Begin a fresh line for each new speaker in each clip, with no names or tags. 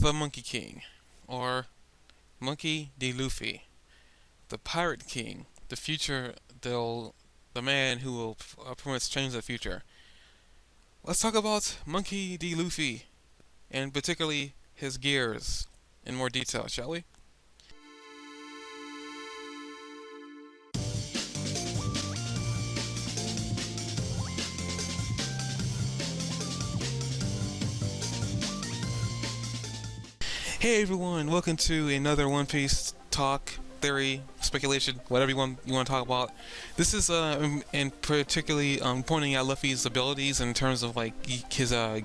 the Monkey King, or Monkey D. Luffy, the Pirate King, the future, the man who will pretty much change the future. Let's talk about Monkey D. Luffy, and particularly his gears, in more detail, shall we? Hey everyone, welcome to another One Piece talk, theory, speculation, whatever you want to talk about. This is in particularly pointing out Luffy's abilities in terms of like his I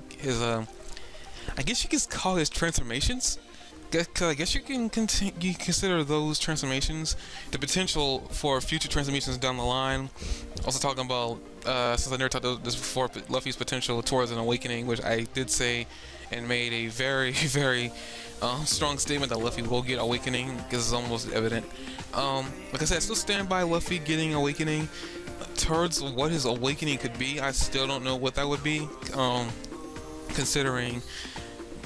guess you could call his transformations. Cause I guess you can consider those transformations, the potential for future transformations down the line. Also talking about, since I never talked about this before, but Luffy's potential towards an awakening, which I did say and made a very, very strong statement that Luffy will get awakening, because it's almost evident. Like I said, I still stand by Luffy getting awakening. Towards what his awakening could be, I still don't know what that would be, considering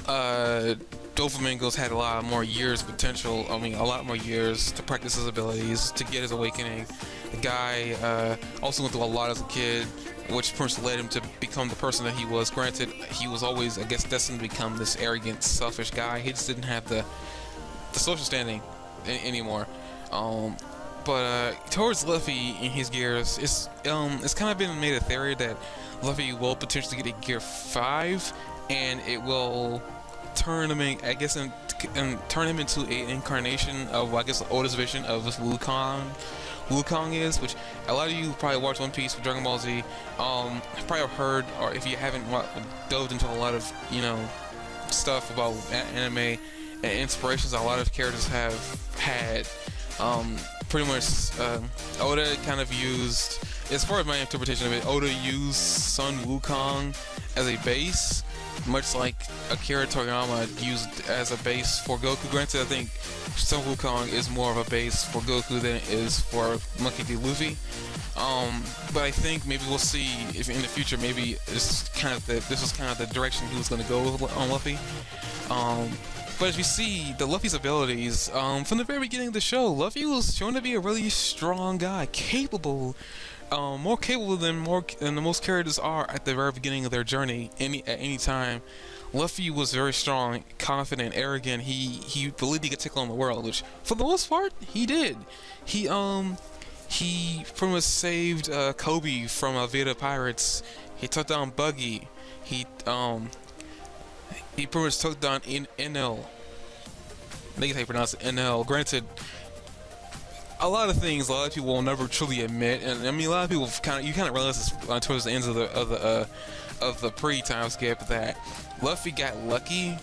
Doflamingo's had a lot more years potential. I mean, a lot more years to practice his abilities, to get his awakening. The guy also went through a lot as a kid, which pretty much led him to become the person that he was. Granted, he was always, I guess, destined to become this arrogant, selfish guy. He just didn't have the social standing anymore. But towards Luffy in his gears, it's kind of been made a theory that Luffy will potentially get a gear 5, and it will turn him in, I guess, and turn him into an incarnation of, I guess, Oda's vision of Wukong is, which a lot of you probably watch One Piece or Dragon Ball Z, probably have heard, or if you haven't delved into a lot of, stuff about anime and inspirations a lot of characters have had. Pretty much, Oda kind of used, as far as my interpretation of it, Oda used Sun Wukong as a base, much like Akira Toriyama used as a base for Goku. Granted, I think Sun Wukong is more of a base for Goku than it is for Monkey D. Luffy. But I think maybe we'll see if in the future maybe this was kind of the direction he was going to go on Luffy. But as we see, the Luffy's abilities, from the very beginning of the show, Luffy was shown to be a really strong guy, capable, more capable than the most characters are at the very beginning of their journey. At any time, Luffy was very strong, confident, arrogant. He believed he could take on the world, which for the most part he did. He pretty much saved Kobe from Vita pirates. He took down Buggy. He pretty much took down Enel. I think that's how you pronounce it, Enel. Granted, a lot of things a lot of people will never truly admit, and I mean a lot of people kind of realize this towards the ends of the pre-time skip, that Luffy got lucky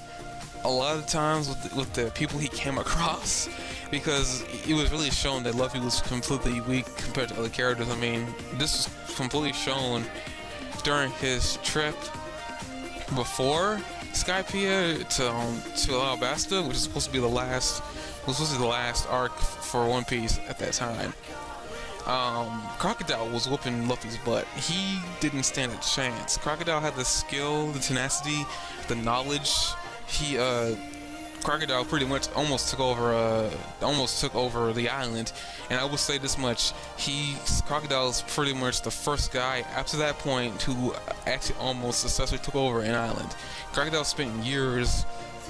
a lot of times with the people he came across, because it was really shown that Luffy was completely weak compared to other characters. I mean, this was completely shown during his trip before Skypiea to Alabasta, which is supposed to be the last arc for One Piece at that time. Crocodile was whooping Luffy's butt. He didn't stand a chance. Crocodile had the skill, the tenacity, the knowledge. Crocodile pretty much almost took over the island, and I will say this much: Crocodile is pretty much the first guy after that point who actually almost successfully took over an island. Crocodile spent years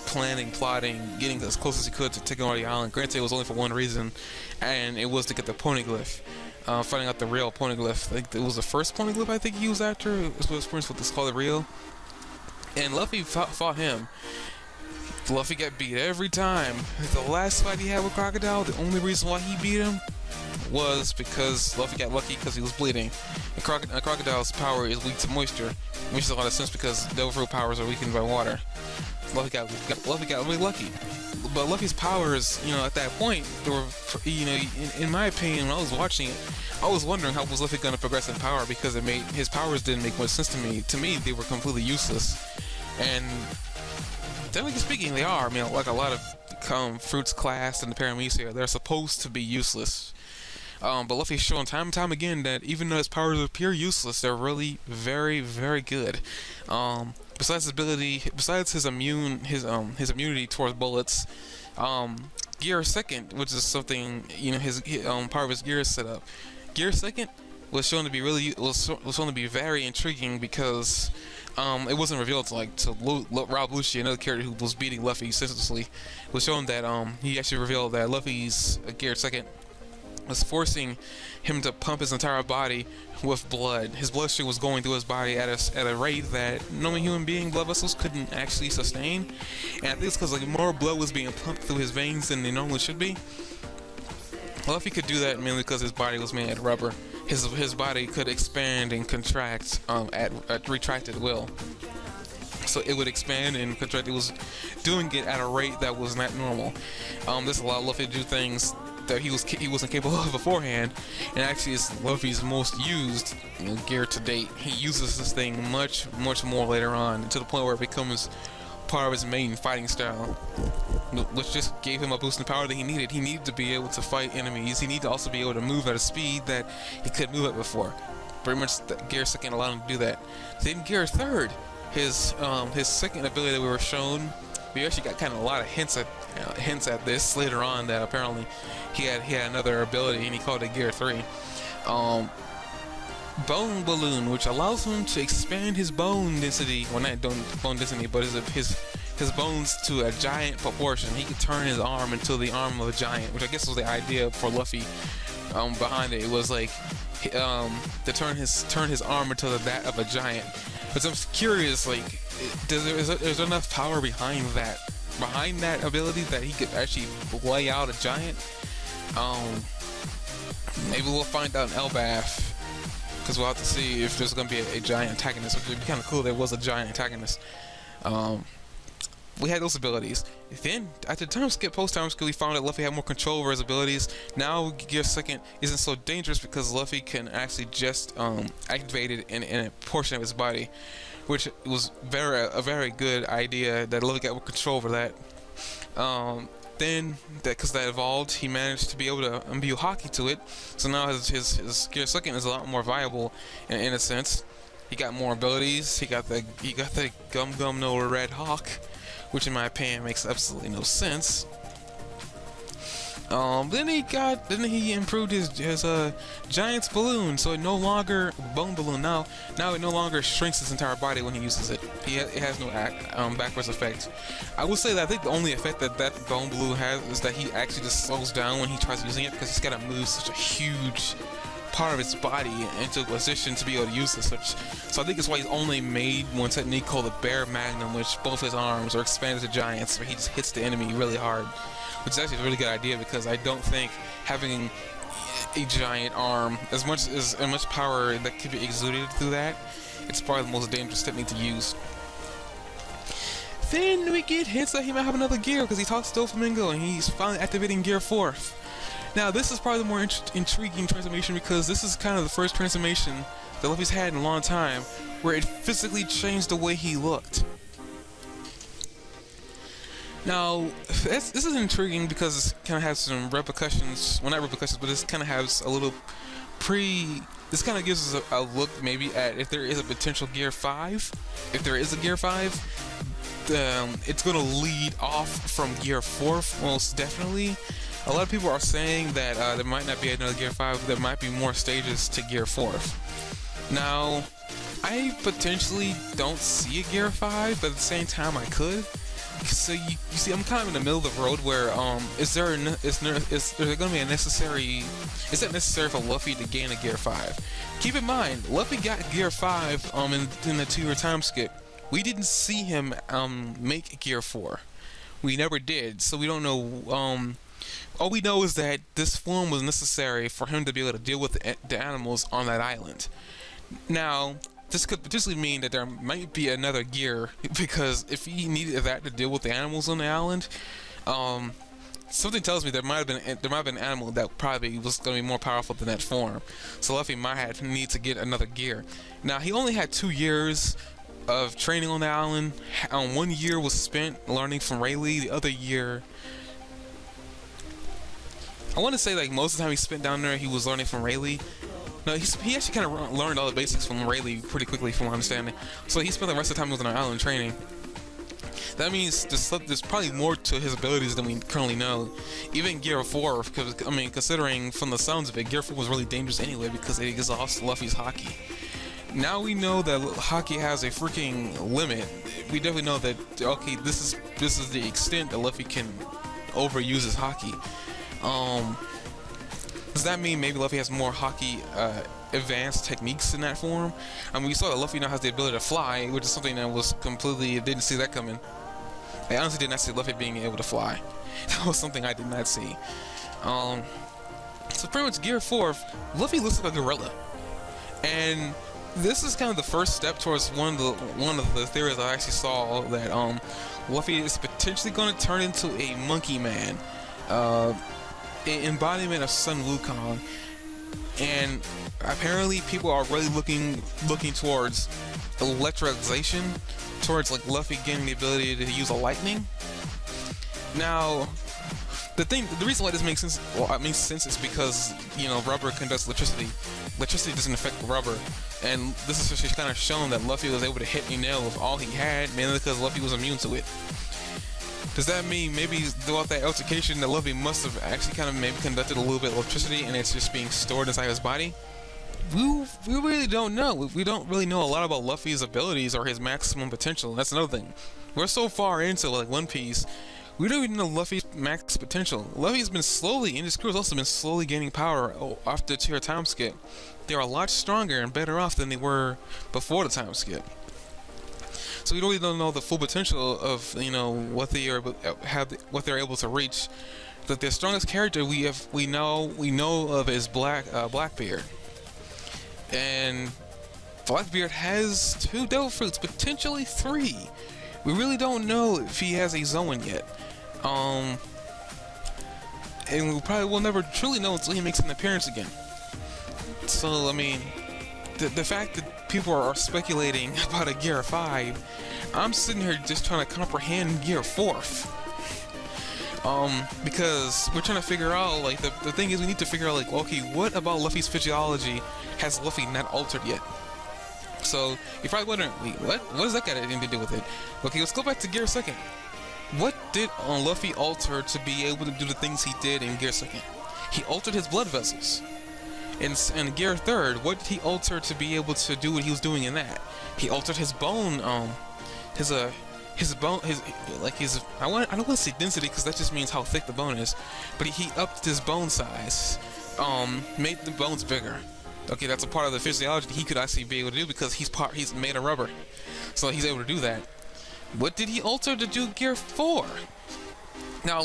planning, plotting, getting as close as he could to taking over the island. Granted, it was only for one reason, and it was to get the poneglyph. Finding out the real poneglyph. I think it was the first poneglyph I think he was after. It was his experience with this called the real. And Luffy fought him. Luffy got beat every time. The last fight he had with Crocodile, the only reason why he beat him was because Luffy got lucky because he was bleeding. And Crocodile's power is weak to moisture, which makes a lot of sense because Devil powers are weakened by water. Luffy got really lucky. But Luffy's powers, at that point, they were, in my opinion, when I was watching it, I was wondering how was Luffy going to progress in power, because his powers didn't make much sense to me. To me, they were completely useless. And technically speaking, they are. I mean, like a lot of Fruits class and the Paramecia, they're supposed to be useless. But Luffy's shown time and time again that even though his powers appear useless, they're really very, very good. besides his immunity towards bullets, Gear Second, which is something his part of his gear set up. Gear Second was shown to be was shown to be very intriguing because it wasn't revealed to Rob Lucci, another character who was beating Luffy senselessly. It was shown that he actually revealed that Luffy's Gear Second was forcing him to pump his entire body with blood. His bloodstream was going through his body at a rate that normal human being blood vessels couldn't actually sustain. And I think it's because more blood was being pumped through his veins than they normally should be. Luffy could do that mainly because his body was made of rubber. His body could expand and contract at retracted will. So it would expand and contract. It was doing it at a rate that was not normal. This allowed Luffy to do things that he wasn't capable of beforehand, and actually it's Luffy's most used gear to date. He uses this thing much more later on, to the point where it becomes part of his main fighting style, which just gave him a boost in power that he needed. He needed to be able to fight enemies. He needed to also be able to move at a speed that he couldn't move at before. Pretty much the Gear Second allowed him to do that. Then Gear Third, his second ability that we were shown, we actually got kind of a lot of hints at this later on, that apparently he had another ability, and he called it Gear 3. Bone Balloon, which allows him to expand his bone density, well, not bone density, but his bones to a giant proportion. He could turn his arm into the arm of a giant, which I guess was the idea for Luffy behind it. It was like to turn his arm into that of a giant. But I'm curious, like, is there enough power behind that ability that he could actually lay out a giant? Maybe we'll find out in Elbaf, because we'll have to see if there's going to be a giant antagonist, which would be kind of cool. There was a giant antagonist. We had those abilities. Then, at the time skip, post-time skip, we found that Luffy had more control over his abilities. Now, Gear Second isn't so dangerous because Luffy can actually just activate it in a portion of his body, which was a very good idea that Luffy got more control over that. Then, because that evolved, he managed to be able to imbue hockey to it. So now his Gear Second is a lot more viable in a sense. He got more abilities. He got the Gum No Red Hawk, which in my opinion makes absolutely no sense. Then he improved his Giant's Balloon, so it no longer Bone Balloon. Now it no longer shrinks his entire body when he uses it. It has no backwards effect. I will say that I think the only effect that Bone Balloon has is that he actually just slows down when he tries using it, because he's got to move such a huge part of his body into a position to be able to use this. So I think it's why he's only made one technique called the Bear Magnum, which both his arms are expanded to giants, where he just hits the enemy really hard. Which is actually a really good idea, because I don't think having a giant arm, as much power that could be exuded through that, it's probably the most dangerous technique to use. Then we get hints that he might have another gear, because he talks to Doflamingo and he's finally activating Gear 4. Now this is probably the more intriguing transformation, because this is kind of the first transformation that Luffy's had in a long time where it physically changed the way he looked. Now, this is intriguing because it kind of has some repercussions. Well, not repercussions, but this kind of has a little this kind of gives us a look maybe at if there is a potential Gear 5. If there is a Gear 5, it's going to lead off from Gear 4, most definitely. A lot of people are saying that there might not be another Gear 5, there might be more stages to Gear 4. Now, I potentially don't see a Gear 5, but at the same time I could. So you see, I'm kind of in the middle of the road where is there going to be a necessary? Is it necessary for Luffy to gain a Gear 5? Keep in mind, Luffy got Gear 5 in the 2-year time skip. We didn't see him make Gear 4. We never did, so we don't know. All we know is that this form was necessary for him to be able to deal with the animals on that island. Now, this could potentially mean that there might be another gear, because if he needed that to deal with the animals on the island, something tells me there might have been an animal that probably was going to be more powerful than that form. So Luffy might need to get another gear. Now, he only had 2 years of training on the island. 1 year was spent learning from Rayleigh. The other year, I want to say, like, most of the time he spent down there, he was learning from Rayleigh. No, he actually kind of learned all the basics from Rayleigh pretty quickly, from my understanding. So he spent the rest of the time on an island training. That means there's probably more to his abilities than we currently know. Even Gear 4, because I mean, considering from the sounds of it, Gear 4 was really dangerous anyway because it exhausts Luffy's haki. Now we know that haki has a freaking limit. We definitely know that, okay, this is the extent that Luffy can overuse his haki. Does that mean maybe Luffy has more haki advanced techniques in that form? I mean, we saw that Luffy now has the ability to fly, which is something that was completely, didn't see that coming. I honestly did not see Luffy being able to fly. That was something I did not see. So pretty much Gear 4, Luffy looks like a gorilla. And this is kind of the first step towards one of the theories I actually saw, that Luffy is potentially going to turn into a monkey man, an embodiment of Sun Wukong. And apparently people are really looking towards electricization, towards like Luffy getting the ability to use a lightning. Now, the reason why this makes sense, well, it makes sense is because, you know, rubber conducts electricity. Electricity doesn't affect rubber, and this is just kind of shown that Luffy was able to hit a nail with all he had, mainly because Luffy was immune to it. Does that mean maybe throughout that altercation that Luffy must have actually kind of maybe conducted a little bit of electricity and it's just being stored inside his body? We really don't know. We don't really know a lot about Luffy's abilities or his maximum potential. That's another thing. We're so far into like One Piece, we don't even know Luffy's max potential. Luffy's been slowly, and his crew has also been slowly gaining power after the tier time skip. They're a lot stronger and better off than they were before the time skip. So we really don't know the full potential of, you know, what they are what they're able to reach. That their strongest character we know of is Blackbeard, and Blackbeard has 2 devil fruits, potentially 3. We really don't know if he has a Zoan yet. And we probably will never truly know until he makes an appearance again. So, I mean, the fact that people are speculating about a Gear 5, I'm sitting here just trying to comprehend Gear 4. Because we're trying to figure out, like, the thing is we need to figure out, like, okay, what about Luffy's physiology has Luffy not altered yet? So, you're probably wondering, wait, what? What does that got anything to do with it? Okay, let's go back to Gear 2nd. What did Luffy alter to be able to do the things he did in Gear 2nd? He altered his blood vessels. In Gear 3rd, what did he alter to be able to do what he was doing in that? He altered his bone, I don't want to say density because that just means how thick the bone is, but he upped his bone size, made the bones bigger. Okay, that's a part of the physiology he could actually be able to do because he's made of rubber, so he's able to do that. What did he alter to do Gear 4? Now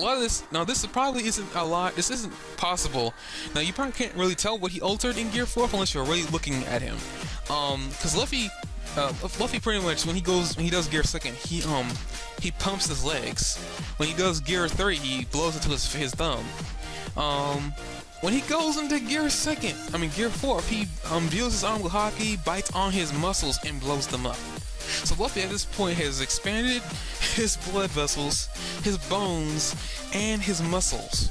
this probably isn't a lot. This isn't possible. Now you probably can't really tell what he altered in Gear 4 unless you're really looking at him. Because Luffy pretty much when he does Gear 2nd, he pumps his legs. When he does Gear 3, he blows into his thumb. When he goes into Gear 4, he deals his arm with haki, bites on his muscles, and blows them up. So Luffy at this point has expanded his blood vessels, his bones, and his muscles.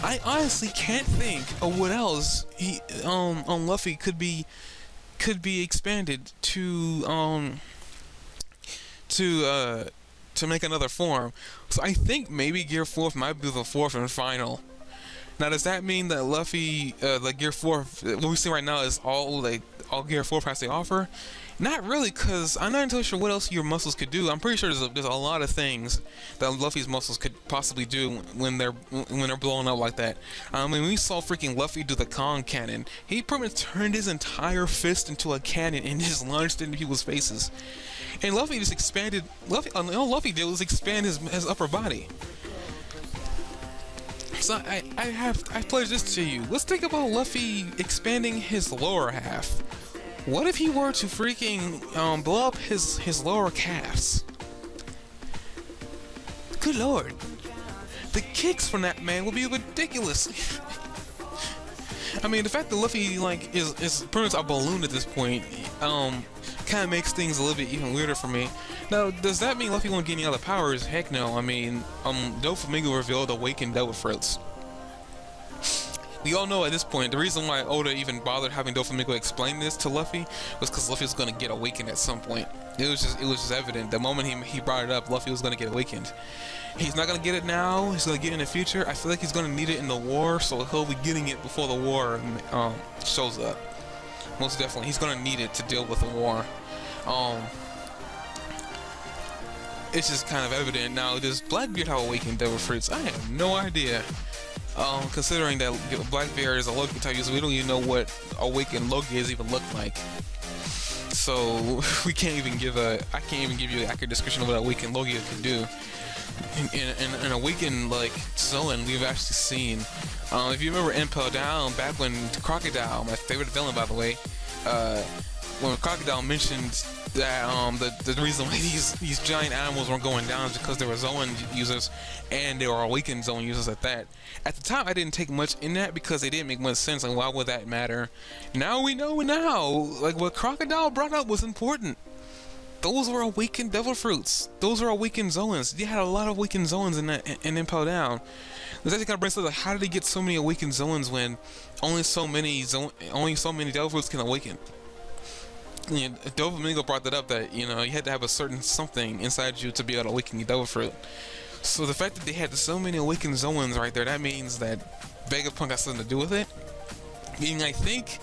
I honestly can't think of what else Luffy could be expanded to make another form. So I think maybe Gear 4 might be the 4th and final. Now, does that mean that Luffy, like Gear 4, what we see right now is all Gear 4 has to offer? Not really, because I'm not entirely sure what else your muscles could do. I'm pretty sure there's a lot of things that Luffy's muscles could possibly do when they're blowing up like that. When we saw freaking Luffy do the Kong cannon, he pretty much turned his entire fist into a cannon and just launched it into people's faces. And Luffy just expanded. All Luffy did was expand his upper body. So I pledge this to you. Let's think about Luffy expanding his lower half. What if he were to freaking blow up his lower calves? Good lord. The kicks from that man will be ridiculous. I mean, the fact that Luffy like is pretty much a balloon at this point, kind of makes things a little bit even weirder for me. Now, does that mean Luffy won't get any other powers? Heck no. I mean, Doflamingo revealed awakened Devil Fruits. We all know at this point the reason why Oda even bothered having Doflamingo explain this to Luffy was because Luffy was going to get awakened at some point. It was just evident. The moment he brought it up, Luffy was going to get awakened. He's not going to get it now. He's going to get it in the future. I feel like he's going to need it in the war, so he'll be getting it before the war shows up. Most definitely, he's going to need it to deal with the war. It's just kind of evident now. Does Blackbeard have awakened devil fruits? I have no idea. Considering that Blackbeard is a Loki type user, we don't even know what awakened Logias even look like. So we can't even I can't even give you an accurate description of what awakened Logia can do. In awakened like Zoan, we've actually seen. If you remember Impel Down, back when Crocodile, my favorite villain by the way, when Crocodile mentioned that the reason why these giant animals weren't going down is because they were Zoan users and they were awakened Zoan users at that. At the time, I didn't take much in that because they didn't make much sense. Like, why would that matter? Now we know now. Like, what Crocodile brought up was important. Those were awakened devil fruits. Those were awakened Zoans. They had a lot of awakened Zoans in Impel Down. This actually kind of brings up like, how did they get so many awakened Zoans when only so many devil fruits can awaken? You know, Doflamingo brought that up, that you had to have a certain something inside you to be able to awaken your devil fruit. So the fact that they had so many awakened Zoans right there, that means that Vegapunk has something to do with it. Meaning, I think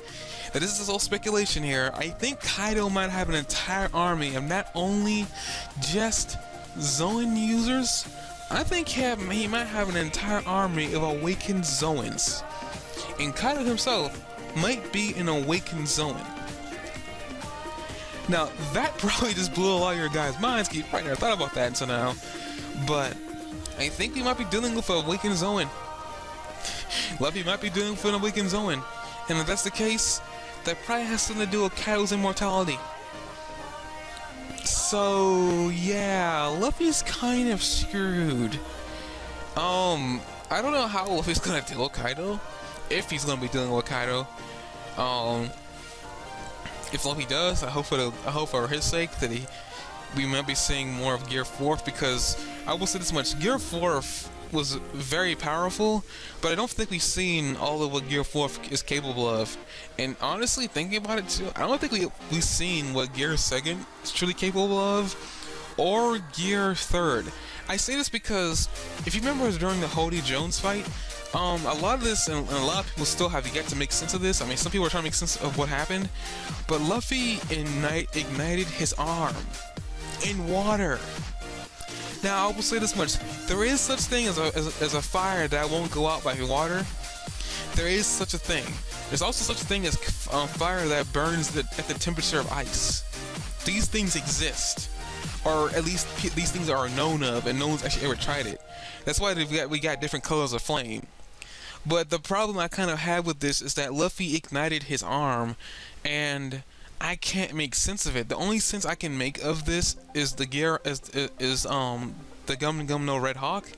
that this is all speculation here. I think Kaido might have an entire army of not only just Zoan users. I think he might have an entire army of awakened Zoans, and Kaido himself might be an awakened Zoan. Now, that probably just blew a lot of your guys' minds. You probably never thought about that until now. But I think we might be dealing with an awakened Zoan. Luffy might be dealing with an awakened Zoan. And if that's the case, that probably has something to do with Kaido's immortality. So, yeah, Luffy's kind of screwed. I don't know how Luffy's gonna deal with Kaido. If he's gonna be dealing with Kaido. If Luffy does, I hope for his sake that we might be seeing more of Gear 4th, because I will say this much: Gear 4th was very powerful, but I don't think we've seen all of what Gear 4th is capable of. And honestly, thinking about it too, I don't think we've seen what Gear 2nd is truly capable of, or Gear 3rd. I say this because if you remember during the Hody Jones fight, a lot of this, and a lot of people still have yet to make sense of this. I mean, some people are trying to make sense of what happened, but Luffy ignited his arm in water. Now, I will say this much: there is such thing as a fire that won't go out by water. There is such a thing. There's also such a thing as fire that burns at the temperature of ice. These things exist, or at least these things are known of, and no one's actually ever tried it. That's why we got different colors of flame. But the problem I kind of have with this is that Luffy ignited his arm, and I can't make sense of it. The only sense I can make of this is the Gum Gum no Red Hawk.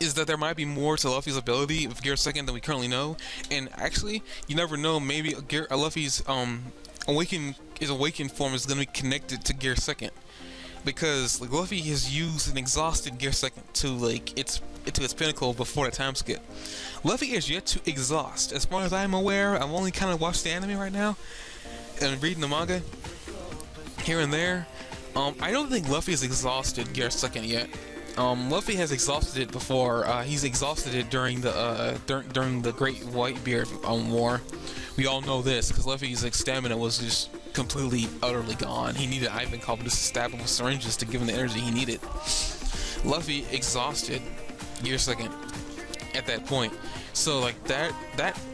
Is that there might be more to Luffy's ability of Gear 2nd than we currently know, and actually, you never know. Maybe Luffy's awakened form is going to be connected to Gear 2nd. Because like Luffy has used and exhausted Gear 2nd to like its pinnacle before the time skip. Luffy is yet to exhaust. As far as I'm aware, I've only kind of watched the anime right now and reading the manga here and there. I don't think Luffy has exhausted Gear 2nd yet. Luffy has exhausted it before. He's exhausted it during the Great Whitebeard War. We all know this because Luffy's stamina was just completely, utterly gone. He needed Ivankov to stab him with syringes to give him the energy he needed. Luffy exhausted Gear 2nd at that point. So like that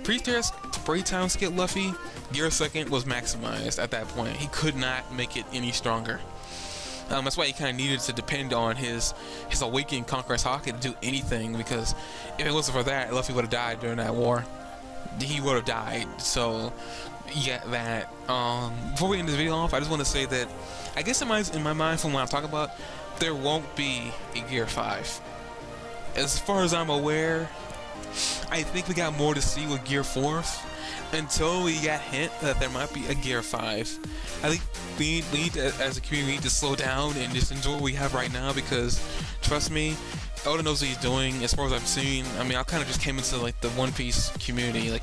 pre-time skip Luffy, Gear 2nd was maximized at that point. He could not make it any stronger. That's why he kind of needed to depend on his awakened Conqueror's Hawk to do anything, because if it wasn't for that, Luffy would have died during that war. He would have died. So yeah, that. Before we end this video off, I just want to say that I guess in my mind, from what I'm talking about, there won't be a Gear 5. As far as I'm aware, I think we got more to see with Gear 4th. until we got hint that there might be a Gear 5. I think we need to, as a community, we need to slow down and just enjoy what we have right now, because trust me, Oda knows what he's doing. As far as I've seen, I mean, I kind of just came into like the One Piece community. Like,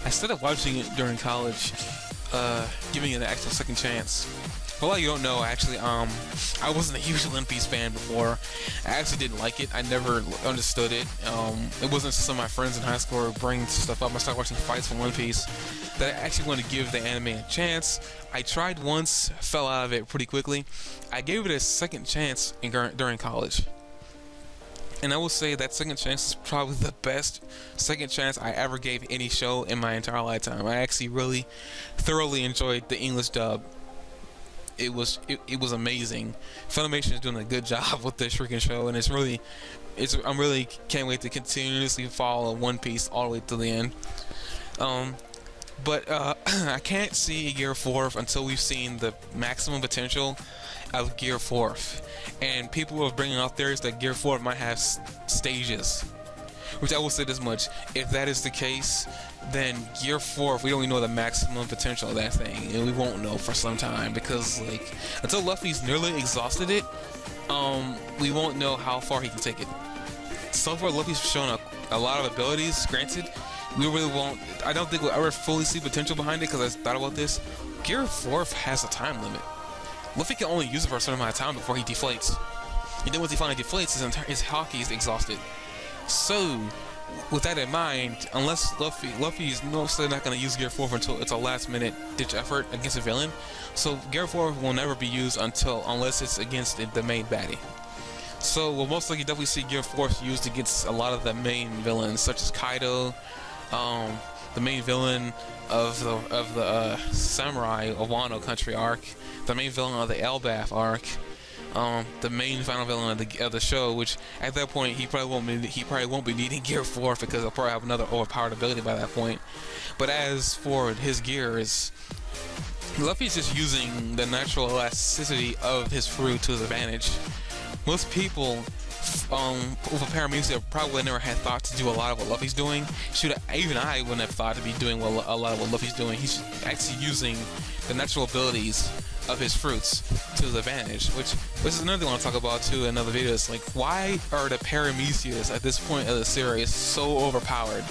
I started watching it during college, giving it an actual second chance. For a lot of you don't know, actually, I wasn't a huge One Piece fan before. I actually didn't like it. I never understood it. It wasn't some of my friends in high school were bringing stuff up. I started watching fights from One Piece that I actually wanted to give the anime a chance. I tried once, fell out of it pretty quickly. I gave it a second chance during college. And I will say that second chance is probably the best second chance I ever gave any show in my entire lifetime. I actually really thoroughly enjoyed the English dub. It was amazing. Funimation is doing a good job with this freaking show, and I'm really can't wait to continuously follow One Piece all the way to the end. But I can't see Gear 4 until we've seen the maximum potential of Gear 4. And people are bringing out theories that Gear 4 might have stages. Which I will say this much: if that is the case, then Gear 4, we don't even know the maximum potential of that thing, and we won't know for some time, because like until Luffy's nearly exhausted it, we won't know how far he can take it. So far, Luffy's shown a lot of abilities. Granted, we really won't. I don't think we'll ever fully see potential behind it, because I thought about this. Gear 4 has a time limit. Luffy can only use it for a certain amount of time before he deflates. And then once he finally deflates, his hockey is exhausted. So, with that in mind, unless Luffy's mostly not going to use Gear 4 until it's a last-minute ditch effort against a villain, so Gear 4 will never be used unless it's against the main baddie. So we'll most likely definitely see Gear 4 used against a lot of the main villains, such as Kaido, the main villain of the Samurai of Wano Country arc, the main villain of the Elbaf arc, the main final villain of the show, which at that point he probably won't be needing Gear 4, because he'll probably have another overpowered ability by that point. But as for his gears, Luffy's just using the natural elasticity of his fruit to his advantage. Most people with a paramecia probably never had thought to do a lot of what Luffy's doing. Even I wouldn't have thought to be doing a lot of what Luffy's doing. He's actually using the natural abilities of his fruits to his advantage, which is another thing I want to talk about too in another video. It's like, why are the paramecias at this point of the series so overpowered?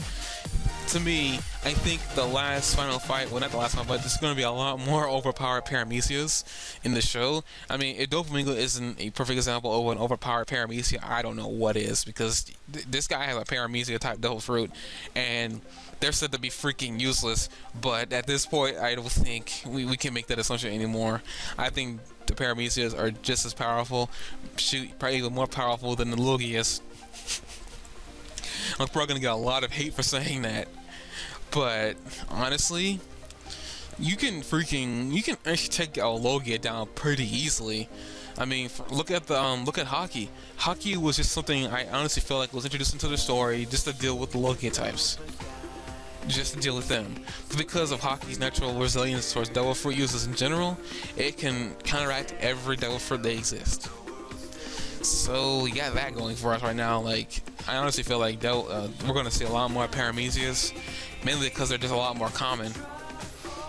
To me, I think the last final fight, well, not the last final fight, there's going to be a lot more overpowered paramecias in the show. I mean, if Doflamingo isn't a perfect example of an overpowered paramecia, I don't know what is, because this guy has a paramecia type Devil Fruit, and they're said to be freaking useless. But at this point, I don't think we can make that assumption anymore. I think the paramecias are just as powerful, probably even more powerful than the Logias. I'm probably gonna get a lot of hate for saying that, but honestly, you can actually take a Logia down pretty easily. I mean, look at Haki. Haki was just something I honestly feel like was introduced into the story just to deal with the Logia types, just to deal with them. But because of Haki's natural resilience towards Devil Fruit users in general, it can counteract every Devil Fruit that exists. So we got that going for us right now. Like, I honestly feel like we're going to see a lot more paramecias, mainly because they're just a lot more common.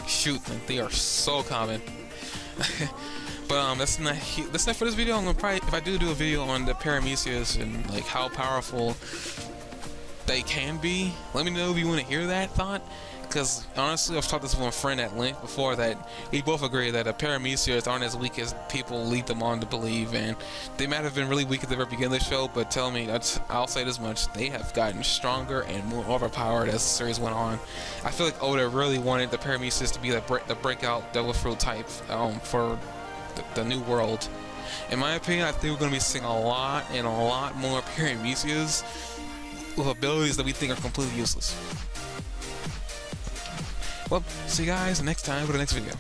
Shoot, like, they are so common. But that's not for this video. I'm gonna probably, if I do a video on the paramecias and like how powerful they can be, let me know if you want to hear that thought. Because honestly, I've talked this with my friend at length before, that we both agree that the paramecias aren't as weak as people lead them on to believe, and they might have been really weak at the very beginning of the show, but tell me, I'll say this much: they have gotten stronger and more overpowered as the series went on. I feel like Oda really wanted the paramecias to be the breakout Devil Fruit type for the new world. In my opinion, I think we're going to be seeing a lot more paramecias with abilities that we think are completely useless. Well, see you guys next time for the next video.